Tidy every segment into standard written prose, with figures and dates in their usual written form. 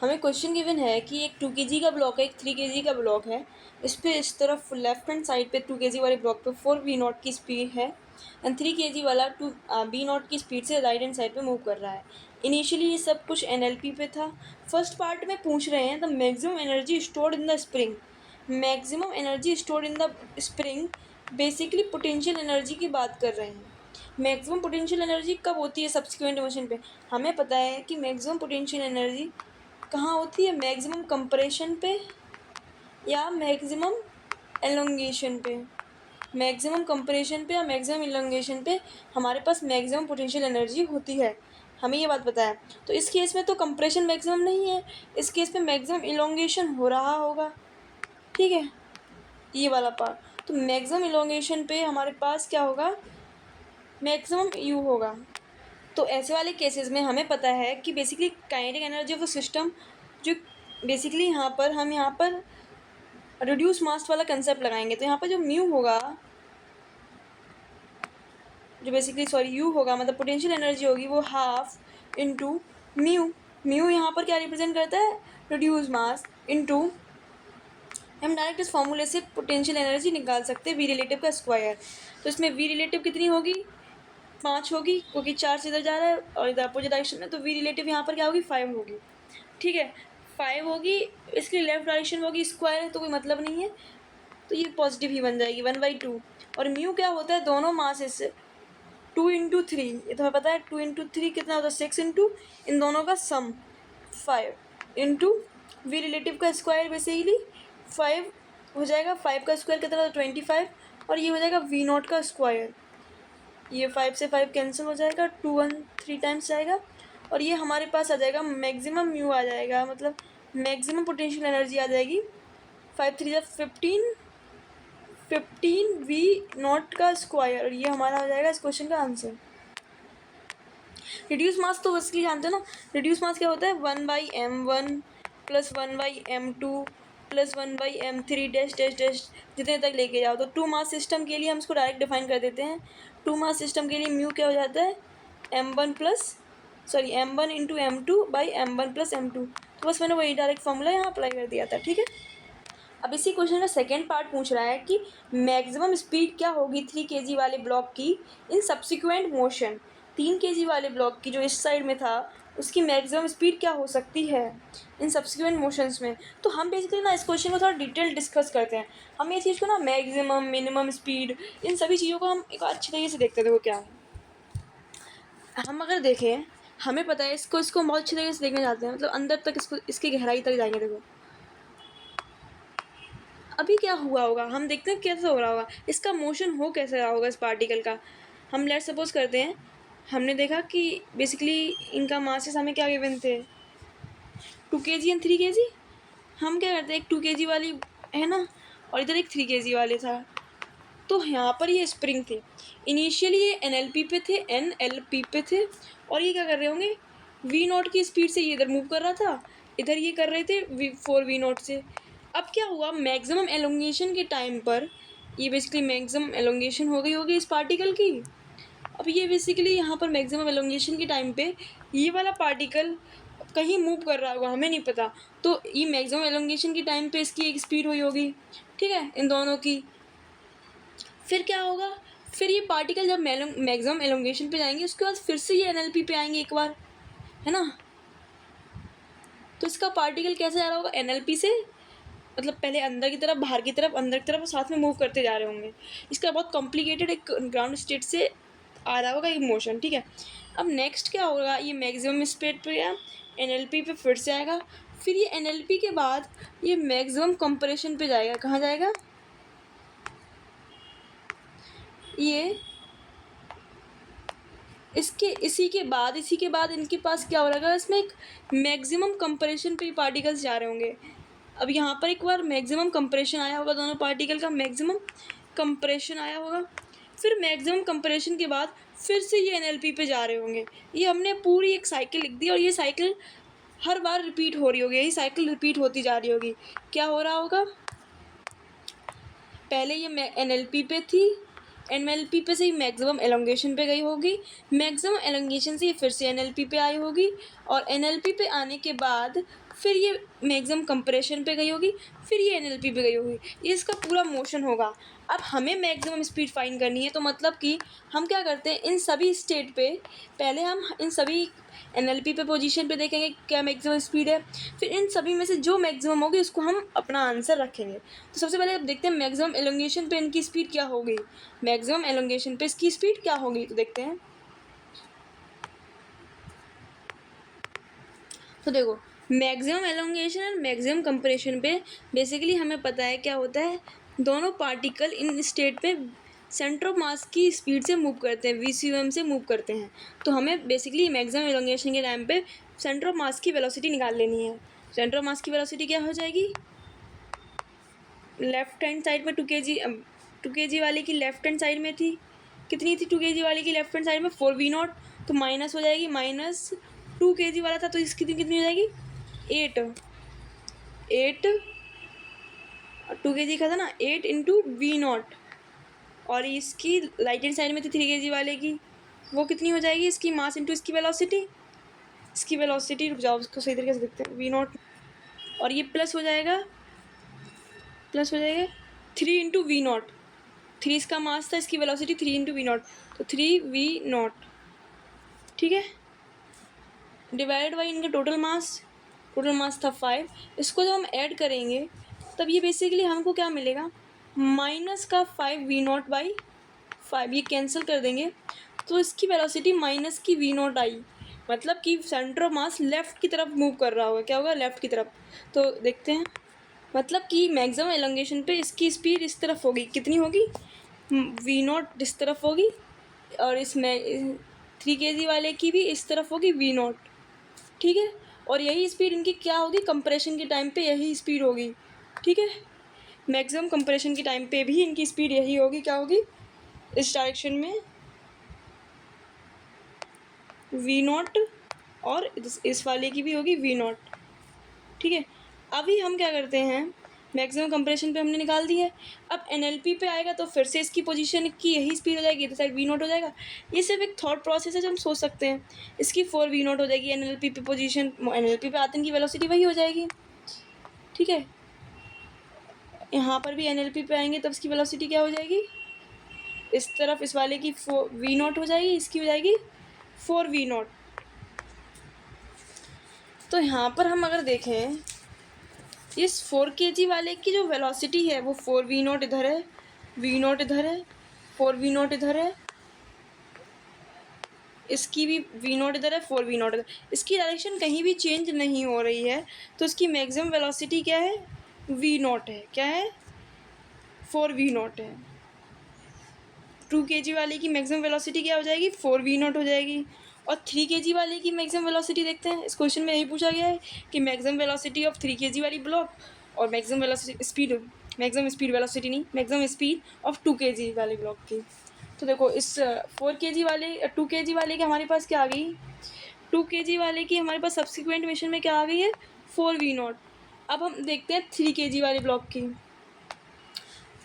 हमें question given है कि एक 2 kg का ब्लॉक है, एक 3 kg का ब्लॉक है। इस पे इस तरफ लेफ्ट हैंड साइड पे 2 kg वाले ब्लॉक पे 4 v0 की स्पीड है एंड 3 kg वाला b0 की स्पीड से राइट हैंड साइड पे मूव कर रहा है। इनिशियली ये सब कुछ NLP पे था। फर्स्ट पार्ट में पूछ रहे हैं the maximum energy stored in the spring. Maximum energy stored in the spring basically potential energy की बात कर रहे हैं। मैक्सिमम पोटेंशियल एनर्जी कब होती है सब्सिक्वेंट मोशन पे? हमें पता है कि मैक्सिमम पोटेंशियल एनर्जी कहाँ होती है, मैक्सिमम कंप्रेशन पे या मैक्सिमम एलोंगेशन पे। मैक्सिमम कंप्रेशन पे या मैक्सिमम एलोंगेशन पे हमारे पास मैक्सिमम पोटेंशियल एनर्जी होती है, हमें ये बात पता है। तो इस केस में तो कंप्रेशन मैक्सिमम नहीं है, इस केस पे मैक्सिमम एलोंगेशन हो रहा होगा, ठीक है, ये वाला पार्ट। तो मैक्सिमम एलोंगेशन पे हमारे पास क्या होगा, मैक्सिमम यू होगा। तो ऐसे वाले केसेस में हमें पता है कि basically kinetic energy of a system जो बेसिकली यहाँ पर रिड्यूस मास वाला कंसेप्ट लगाएंगे। तो यहाँ पर जो म्यू होगा, जो बेसिकली यू होगा, मतलब पोटेंशियल एनर्जी होगी, वो हाफ इंटू म्यू। म्यू यहाँ पर क्या रिप्रेजेंट करता है, रिड्यूस मास इंटू, हम डायरेक्ट इस फॉर्मूले से पोटेंशियल एनर्जी निकाल सकते हैं वी रिलेटिव का स्क्वायर। तो इसमें वी रिलेटिव कितनी होगी, 5 होगी, क्योंकि 4 से इधर जा रहा है और इधर अपोजिट डायरेक्शन में। तो वी रिलेटिव यहाँ पर क्या होगी, 5 होगी, ठीक है, 5 होगी। इसके लिए लेफ्ट डायरेक्शन में होगी, स्क्वायर है तो कोई मतलब नहीं है, तो ये पॉजिटिव ही बन जाएगी 1/2। और म्यू क्या होता है, दोनों मासेस से 2 × 3, ये तुम्हें पता है 2 × 3 कितना होता है, 6 इंटू इन दोनों का सम 5 इंटू वी रिलेटिव का स्क्वायर बेसिकली 5 हो जाएगा। 5 का स्क्वायर कितना होता है, 25, और ये हो जाएगा v0 का स्क्वायर। ये 5 से 5 कैंसिल हो जाएगा, 2 1 3 टाइम्स जाएगा, और ये हमारे पास आ जाएगा मैक्सिमम म्यू आ जाएगा, मतलब मैक्सिमम पोटेंशियल एनर्जी आ जाएगी 5 3 15 v0 का स्क्वायर। और ये हमारा हो जाएगा इस क्वेश्चन का आंसर। रिड्यूस मास तो बेसिकली जानते हो ना, रिड्यूस मास क्या होता है, 1/m1 + 1/m2 + 1/m3 dash dash dash जितने तक लेके जाओ। तो 2 मास सिस्टम के लिए हम इसको डायरेक्ट डिफाइन कर देते हैं। 2 मास सिस्टम के लिए म्यू क्या हो जाता है, m1 × m2/m1 + m2। तो बस मैंने वही डायरेक्ट फॉर्मूला यहाँ अप्लाई कर दिया था, ठीक है। अब इसी क्वेश्चन का सेकेंड पार्ट पूछ रहा है कि मैक्सिमम स्पीड क्या होगी 3 kg वाले ब्लॉक की इन सब्सिक्वेंट मोशन। 3 kg वाले ब्लॉक की जो इस साइड में था उसकी मैक्सिमम स्पीड क्या हो सकती है इन सब्सिक्वेंट मोशंस में। तो हम बेसिकली ना इस क्वेश्चन को थोड़ा डिटेल डिस्कस करते हैं। हम ये चीज़ को ना मैक्सिमम, मिनिमम स्पीड, इन सभी चीज़ों को हम एक अच्छी तरीके से देखते हैं। देखो क्या है, हम अगर देखें, हमें पता है इसको बहुत अच्छी तरीके से देखना चाहते हैं, मतलब अंदर तक इसको, इसकी गहराई तक जाएंगे। देखो अभी क्या हुआ होगा, हम देखते हैं कैसे हो रहा होगा, इसका मोशन हो कैसे रहा होगा इस पार्टिकल का। हम लेट सपोज करते हैं, हमने देखा कि बेसिकली इनका मासेस हमें क्या गिवन थे, 2 kg एंड 3 kg। हम क्या करते हैं, एक 2 kg वाली है ना, और इधर एक 3 kg वाले था। तो यहाँ पर ये स्प्रिंग थे, इनिशियली ये NLP पे थे, और ये क्या कर रहे होंगे, v0 की स्पीड से ये इधर मूव कर रहा था, इधर ये कर रहे थे 4 v0 से। अब क्या हुआ, मैक्सिमम एलोंगेशन के टाइम पर ये बेसिकली मैक्सिमम एलोंगेशन हो गई होगी इस पार्टिकल की। अब ये बेसिकली यहाँ पर मैक्सिमम एलोंगेशन के टाइम पे ये वाला पार्टिकल कहीं मूव कर रहा होगा, हमें नहीं पता। तो ये मैक्सिमम एलोंगेशन के टाइम पे इसकी एक स्पीड हुई होगी, ठीक है, इन दोनों की। फिर क्या होगा, फिर ये पार्टिकल जब मैक्सिमम एलोंगेशन पे जाएंगे उसके बाद फिर से ये NLP पे आएंगे एक बार, है ना। तो इसका पार्टिकल कैसे जा रहा होगा, NLP से, मतलब पहले अंदर की तरफ, बाहर की तरफ, अंदर की तरफ, साथ में मूव करते जा रहे होंगे। इसका बहुत कॉम्प्लिकेटेड एक ग्राउंड स्टेट से आ रहा होगा एक मोशन, ठीक है। अब नेक्स्ट क्या होगा, ये मैक्सिमम स्पीड पे या NLP पे फिर से आएगा। फिर ये NLP के बाद ये मैक्सिमम कंप्रेशन पे जाएगा, कहाँ जाएगा, ये इसी के बाद इनके पास क्या हो रहा है, इसमें एक मैक्सिमम कंप्रेशन पे पार्टिकल्स जा रहे होंगे। अब यहाँ पर एक बार मैक्सिमम कंप्रेशन आया होगा, दोनों पार्टिकल का मैक्सिमम कंप्रेशन आया होगा। फिर मैक्सिमम कंप्रेशन के बाद फिर से ये NLP पे जा रहे होंगे। ये हमने पूरी एक साइकिल लिख दी, और ये साइकिल हर बार रिपीट हो रही होगी, यही साइकिल रिपीट होती जा रही होगी। क्या हो रहा होगा, पहले ये NLP पे थी, NLP पे से ही मैक्सिमम एलोंगेशन पे गई होगी, मैक्सिमम एलोंगेशन से ही फिर से NLP पे आई होगी, और NLP पे आने के बाद फिर ये मैक्सिमम कंप्रेशन पे गई होगी, फिर ये एनएलपी पे गई होगी, ये इसका पूरा मोशन होगा। अब हमें मैक्सिमम स्पीड फाइंड करनी है, तो मतलब कि हम क्या करते हैं, इन सभी स्टेट पे पहले हम इन सभी एनएलपी पे पोजीशन पे देखेंगे क्या मैक्सिमम स्पीड है, फिर इन सभी में से जो मैक्सिमम होगी उसको हम अपना आंसर रखेंगे। तो सबसे पहले अब देखते हैं मैक्सिमम एलोंगेशन पे इनकी स्पीड क्या होगी, मैक्सिमम एलोंगेशन पे इसकी स्पीड क्या होगी, तो देखते हैं। तो देखो, मैक्सिमम एलोंगेशन और मैक्सिमम कंप्रेशन पे बेसिकली हमें पता है क्या होता है, दोनों पार्टिकल इन स्टेट पे सेंटर ऑफ मास की स्पीड से मूव करते हैं, VCUM से मूव करते हैं। तो हमें बेसिकली मैक्सिमम एलोंगेशन के टाइम पे सेंटर ऑफ मास की वेलोसिटी निकाल लेनी है। सेंटर ऑफ मास की वेलोसिटी क्या हो जाएगी, लेफ्ट हैंड साइड में 2 kg वाले की लेफ्ट हैंड साइड में थी, कितनी थी 2 kg वाले की लेफ्ट हैंड साइड में, 4V0, तो माइनस हो जाएगी, -2 kg वाला था तो इसकी कितनी हो जाएगी, 8 2 kg का था ना, 8 × V0, और इसकी राइट हैंड साइड में थी 3 kg वाले की, वो कितनी हो जाएगी, इसकी मास इंटू इसकी वेलोसिटी, रुक जाओ उसको सही तरीके से देखते हैं, V0, और ये प्लस हो जाएगा 3 × V0, 3 इसका मास था, इसकी वेलोसिटी 3 × V0, तो 3V0, ठीक है, डिवाइड बाई इनका टोटल मास था 5। इसको जब हम ऐड करेंगे तब ये बेसिकली हमको क्या मिलेगा, माइनस का 5V0/5, ये कैंसिल कर देंगे तो इसकी वेलोसिटी माइनस की V0 आई, मतलब कि सेंटर ऑफ मास लेफ़्ट की तरफ मूव कर रहा होगा, क्या होगा, लेफ़्ट की तरफ। तो देखते हैं, मतलब कि मैक्सिमम एलोंगेशन पे इसकी स्पीड इस तरफ होगी, कितनी होगी, V0 इस तरफ होगी, और इसमें 3 kg वाले की भी इस तरफ होगी V0, ठीक है, और यही स्पीड इनकी क्या होगी, कंप्रेशन के टाइम पे यही स्पीड होगी, ठीक है, मैक्सिमम कंप्रेशन के टाइम पे भी इनकी स्पीड यही होगी, क्या होगी, इस डायरेक्शन में V0, और इस वाले की भी होगी V0, ठीक है। अभी हम क्या करते हैं, मैक्सिमम कंप्रेशन पे हमने निकाल दी है, अब एनएलपी पे आएगा तो फिर से इसकी पोजीशन की यही स्पीड हो जाएगी, इधर साइड V0 हो जाएगा। ये सिर्फ एक थॉट प्रोसेस है जो हम सोच सकते हैं, इसकी 4V0 हो जाएगी एनएलपी पे पोजीशन, एनएलपी पे आते इनकी वेलोसिटी वही हो जाएगी, ठीक है। यहाँ पर भी एनएलपी पे आएंगे तब इसकी वेलोसिटी क्या हो जाएगी, इस तरफ इस वाले की V0 हो जाएगी, इसकी हो जाएगी 4V0। तो यहाँ पर हम अगर देखें, इस 4 kg वाले की जो वेलोसिटी है वो 4V0 इधर है, V0 इधर है, 4V0 इधर है, इसकी भी V0 इधर है, 4V0 इधर, इसकी डायरेक्शन कहीं भी चेंज नहीं हो रही है, तो इसकी मैक्सिमम वेलोसिटी क्या है, V0 है, क्या है, 4V0 है। 2 kg वाले की मैक्सिमम वेलोसिटी क्या हो जाएगी, 4V0 हो जाएगी, और 3 kg वाले की मैक्सिमम वेलोसिटी देखते हैं, इस क्वेश्चन में यही पूछा गया है कि मैक्सिमम वेलोसिटी ऑफ 3 kg वाली ब्लॉक और maximum velocity speed, maximum speed velocity नहीं, मैक्सिमम स्पीड ऑफ 2 kg वाली ब्लॉक की। तो देखो इस 4 kg वाले 2 kg वाले की हमारे पास क्या आ गई, 2 kg वाले की हमारे पास सब्सिक्वेंट मिशन में क्या आ गई है, 4V0। अब हम देखते हैं 3 kg वाले ब्लॉक की,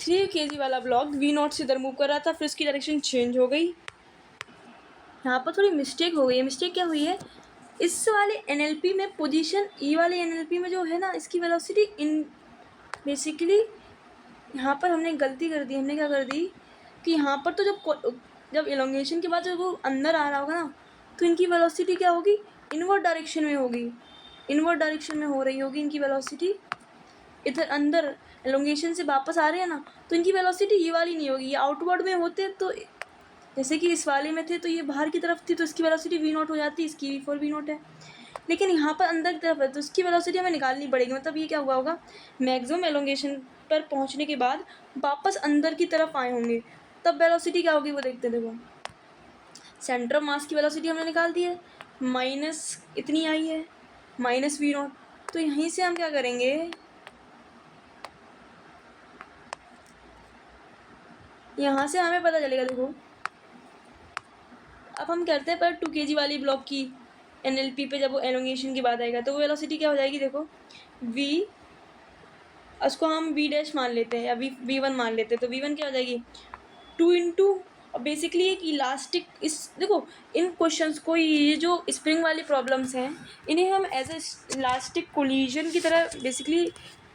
3 kg वाला ब्लॉक V0 से इधर मूव कर रहा था, फिर उसकी डायरेक्शन चेंज हो गई, यहाँ पर थोड़ी मिस्टेक हो गई है। मिस्टेक क्या हुई है, इस वाले एनएलपी में पोजीशन, ई वाले एनएलपी में जो है ना, इसकी वेलोसिटी इन बेसिकली यहाँ पर हमने गलती कर दी, हमने क्या कर दी कि यहाँ पर तो जब एलोंगेशन के बाद जब वो अंदर आ रहा होगा ना, तो इनकी वेलोसिटी क्या होगी, इनवर्ड डायरेक्शन में होगी, इनवर्ड डायरेक्शन में हो रही होगी इनकी वेलोसिटी, इधर अंदर एलोंगेशन से वापस आ रहे हैं ना, तो इनकी वेलोसिटी ये वाली नहीं होगी, ये आउटवर्ड में होते, तो जैसे कि इस वाले में थे तो ये बाहर की तरफ थी तो इसकी वेलोसिटी V0 हो जाती, इसकी भी 4V0 है, लेकिन यहाँ पर अंदर की तरफ है तो इसकी वेलोसिटी हमें निकालनी पड़ेगी। मतलब ये क्या हुआ होगा, मैक्सिमम एलोंगेशन पर पहुँचने के बाद वापस अंदर की तरफ आए होंगे, तब वेलोसिटी क्या होगी वो देखते हैं। देखो, सेंटर ऑफ मास की वेलोसिटी हमने निकाल दी है, माइनस इतनी आई है, -V0, तो यहीं से हम क्या करेंगे, यहाँ से हमें पता चलेगा। देखो अब हम करते हैं पर 2 kg वाली ब्लॉक की एनएलपी पे जब वो एलोंगेशन की बात आएगा तो वो वेलोसिटी क्या हो जाएगी, देखो v, उसको हम v डैश मान लेते हैं या V1 मान लेते हैं, तो V1 क्या हो जाएगी, 2 × और बेसिकली एक इलास्टिक, इस देखो इन क्वेश्चंस को, ये जो स्प्रिंग वाली प्रॉब्लम्स हैं, इन्हें हम एज ए इलास्टिक कोलिजन की तरह बेसिकली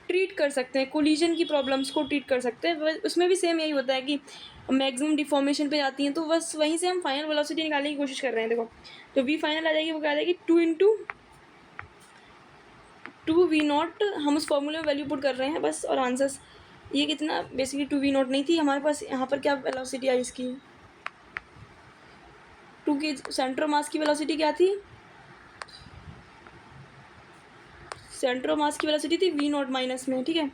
ट्रीट कर सकते हैं, कोलिजन की प्रॉब्लम्स को ट्रीट कर सकते हैं। उसमें भी सेम यही होता है कि मैक्सिमम डिफॉर्मेशन पे जाती हैं, तो बस वहीं से हम फाइनल वेलोसिटी निकालने की कोशिश कर रहे हैं। देखो तो वी फाइनल आ जाएगी, वो क्या आ जाएगी 2 × 2 V0। हम उस फॉर्मूले में वैल्यू पुट कर रहे हैं बस, और आंसर्स ये कितना बेसिकली 2V0 नहीं थी हमारे पास, यहाँ पर क्या वेलोसिटी आई इसकी 2 के सेंटर ऑफ मास की वेलोसिटी क्या थी, सेंटर ऑफ मास की वेलोसिटी थी V0 माइनस में, ठीक है,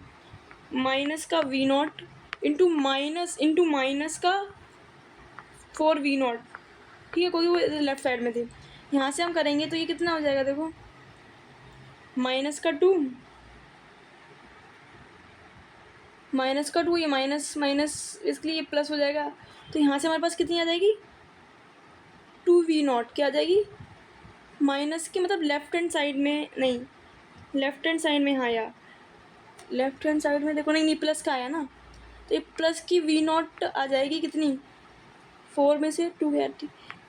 माइनस का V0 इंटू माइनस का 4V0, ठीक है, क्योंकि वो लेफ्ट साइड में थी। यहाँ से हम करेंगे तो ये कितना हो जाएगा, देखो माइनस का 2, ये माइनस इसलिए ये प्लस हो जाएगा। तो यहाँ से हमारे पास कितनी आ जाएगी 2V0, क्या आ जाएगी माइनस के मतलब लेफ्ट हैंड साइड में नहीं, लेफ्ट हैंड साइड में, हाँ यार लेफ्ट हैंड साइड में देखो, नहीं प्लस का आया ना, तो ये प्लस की V0 आ जाएगी कितनी 4 में से 2 है,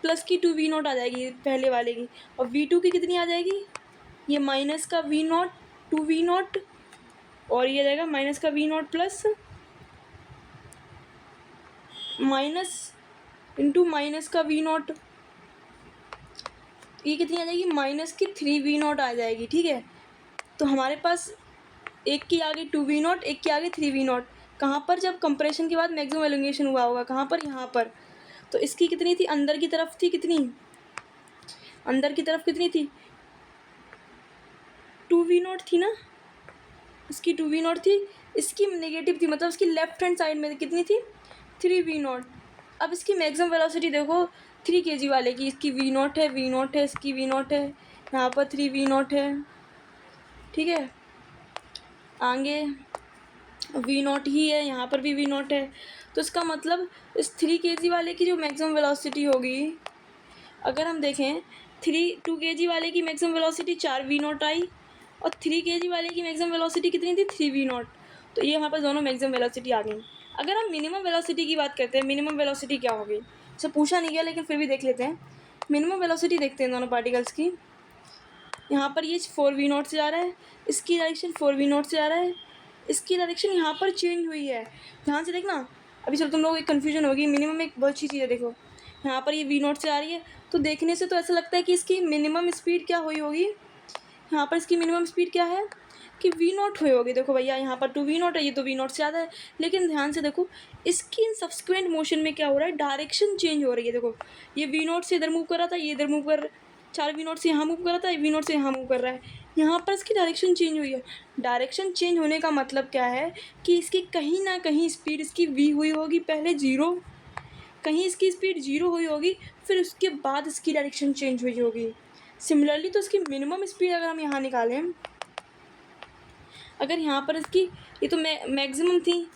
प्लस की 2V0 आ जाएगी पहले वाले की, और V2 की कितनी आ जाएगी, ये माइनस का V0 2V0, और ये जाएगा माइनस का V0 plus minus into minus का V0, ये कितनी आ जाएगी माइनस की 3V0 आ जाएगी, ठीक है। तो हमारे पास एक की आगे 2V0, एक के आगे 3V0, कहाँ पर, जब कंप्रेशन के बाद मैक्सिमम एलोंगेशन हुआ होगा, कहाँ पर, यहाँ पर। तो इसकी कितनी थी, अंदर की तरफ थी कितनी, अंदर की तरफ कितनी थी 2V0 थी ना, इसकी 2V0 थी, इसकी नेगेटिव थी, मतलब इसकी लेफ्ट हैंड साइड में कितनी थी 3V0। अब इसकी मैक्सिमम वेलोसिटी देखो 3 kg वाले की, इसकी V0 है, इसकी V0 है, यहाँ पर 3V0 है, ठीक है, आगे V0 ही है, यहाँ पर भी V0 है। तो इसका मतलब इस 3 kg वाले की जो मैक्सिमम वेलोसिटी होगी, अगर हम देखें 2 kg वाले की मैक्सिमम वेलोसिटी 4V0 आई, और 3 kg वाले की मैक्सिमम वेलोसिटी कितनी थी 3V0। तो ये हमारे पास दोनों मैक्सिमम वेलोसिटी आ गई। अगर हम मिनिमम वेलोसिटी की बात करते हैं, मिनिमम वेलोसिटी क्या होगी, इसे पूछा नहीं गया लेकिन फिर भी देख लेते हैं। मिनिमम वेलोसिटी देखते हैं दोनों पार्टिकल्स की। यहाँ पर ये 4V0 से जा रहा है, इसकी डायरेक्शन 4V0 से जा रहा है, इसकी डायरेक्शन यहाँ पर चेंज हुई है, ध्यान से देखना। अभी चलो तुम लोग एक कन्फ्यूजन होगी, मिनिमम एक बहुत अच्छी चीज़ है, देखो यहाँ पर ये V0 से आ रही है, तो देखने से तो ऐसा लगता है कि इसकी मिनिमम स्पीड क्या हुई होगी, यहाँ पर इसकी मिनिमम स्पीड क्या है कि V0 हुई होगी। देखो भैया यहाँ पर 2V0 है, ये तो V0 से ज़्यादा है, लेकिन ध्यान से देखो इसकी सब्सिक्वेंट मोशन में क्या हो रहा है, डायरेक्शन चेंज हो रही है। देखो ये V0 से इधर मूव कर रहा था, ये इधर मूव कर, 4V0 से यहाँ मूव कर रहा था, V0 से यहाँ मूव कर रहा है, यहाँ पर इसकी डायरेक्शन चेंज हुई है। डायरेक्शन चेंज होने का मतलब क्या है कि इसकी कहीं ना कहीं स्पीड इसकी V हुई होगी पहले 0, कहीं इसकी स्पीड 0 हुई होगी, फिर उसके बाद इसकी डायरेक्शन चेंज हुई होगी। सिमिलरली तो इसकी मिनिमम स्पीड अगर हम यहाँ निकालें, अगर यहाँ पर इसकी ये तो मैक्सिमम थी,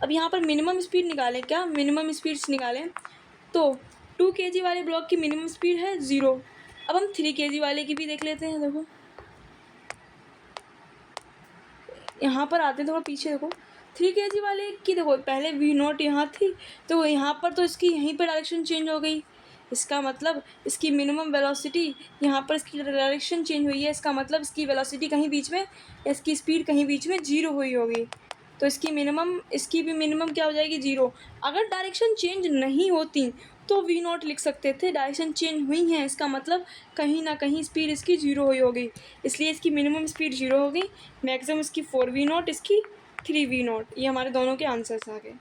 अब यहाँ पर मिनिमम स्पीड निकालें, क्या मिनिमम स्पीड्स निकालें, तो 2 kg वाले ब्लॉक की मिनिमम स्पीड है 0। अब हम 3 kg वाले की भी देख लेते हैं। देखो यहाँ पर आते हैं, थोड़ा पीछे देखो 3 kg वाले की, देखो पहले V0 यहाँ थी, तो यहाँ पर तो इसकी यहीं पर डायरेक्शन चेंज हो गई, इसका मतलब इसकी मिनिमम वेलोसिटी यहाँ पर इसकी डायरेक्शन चेंज हुई है, इसका मतलब इसकी वेलोसिटी कहीं बीच में, इसकी स्पीड कहीं बीच में 0 हुई होगी, तो इसकी भी मिनिमम क्या हो जाएगी 0। अगर डायरेक्शन चेंज नहीं होती तो V0 लिख सकते थे, डायरेक्शन चेंज हुई है, इसका मतलब कहीं ना कहीं स्पीड इसकी 0 हुई होगी, इसलिए इसकी मिनिमम स्पीड 0 होगी, मैक्सिमम इसकी 4V0, इसकी 3V0। ये हमारे दोनों के आंसर्स आ गए।